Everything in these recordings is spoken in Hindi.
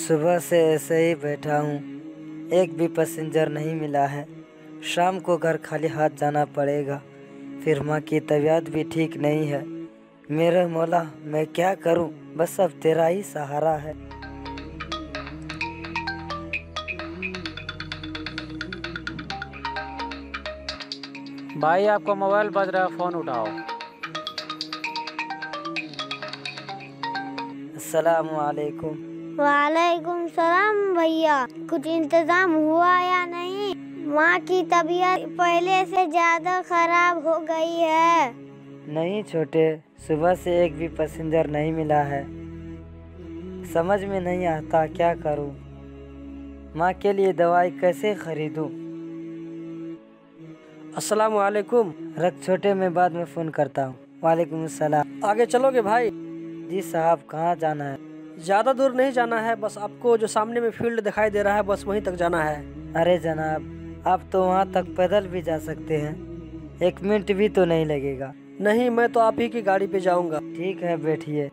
सुबह से ऐसे ही बैठा हूँ, एक भी पैसेंजर नहीं मिला है। शाम को घर खाली हाथ जाना पड़ेगा। फिर माँ की तबीयत भी ठीक नहीं है। मेरे मौला, मैं क्या करूँ? बस अब तेरा ही सहारा है। भाई आपका मोबाइल बज रहा है, फ़ोन उठाओ। अस्सलामु अलैकुम। वालेकुम सलाम भैया, कुछ इंतजाम हुआ या नहीं? माँ की तबीयत पहले से ज्यादा खराब हो गई है। नहीं छोटे, सुबह से एक भी पैसेंजर नहीं मिला है। समझ में नहीं आता क्या करूं। माँ के लिए दवाई कैसे खरीदूं? अस्सलाम वालेकुम। रख छोटे, मैं बाद में फ़ोन करता हूँ। वालेकुम अस्सलाम। आगे चलोगे भाई? जी साहब, कहाँ जाना है? ज़्यादा दूर नहीं जाना है, बस आपको जो सामने में फील्ड दिखाई दे रहा है बस वहीं तक जाना है। अरे जनाब, आप तो वहाँ तक पैदल भी जा सकते हैं। 1 मिनट भी तो नहीं लगेगा। नहीं, मैं तो आप ही की गाड़ी पे जाऊंगा। ठीक है, बैठिए।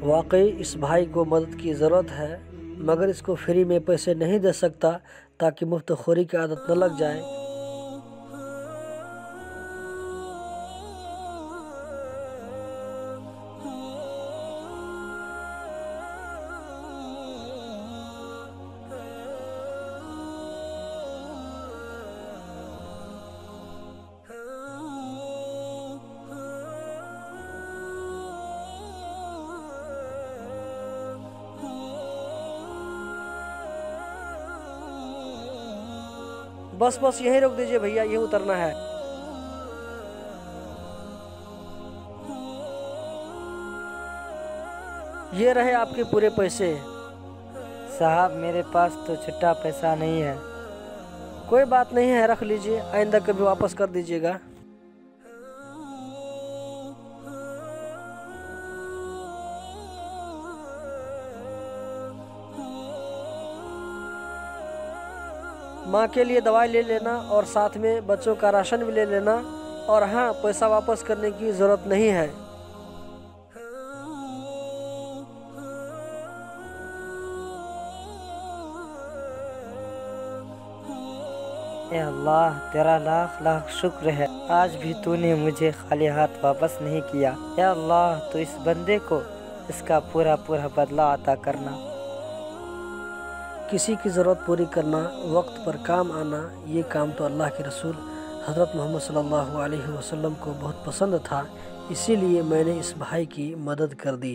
वाकई इस भाई को मदद की ज़रूरत है, मगर इसको फ्री में पैसे नहीं दे सकता ताकि मुफ्तखोरी की आदत न लग जाए। बस बस यहीं रोक दीजिए भैया, यहीं उतरना है। ये रहे आपके पूरे पैसे। साहब, मेरे पास तो छुट्टा पैसा नहीं है। कोई बात नहीं है, रख लीजिए, आइंदा कभी वापस कर दीजिएगा। माँ के लिए दवाई ले लेना और साथ में बच्चों का राशन भी ले लेना। और हाँ, पैसा वापस करने की ज़रूरत नहीं है। ए अल्लाह, तेरा लाख लाख शुक्र है, आज भी तूने मुझे खाली हाथ वापस नहीं किया। ए अल्लाह, तो इस बंदे को इसका पूरा पूरा बदला अता करना। किसी की ज़रूरत पूरी करना, वक्त पर काम आना, ये काम तो अल्लाह के रसूल हज़रत मोहम्मद सल्लल्लाहु अलैहि वसल्लम को बहुत पसंद था। इसीलिए मैंने इस भाई की मदद कर दी।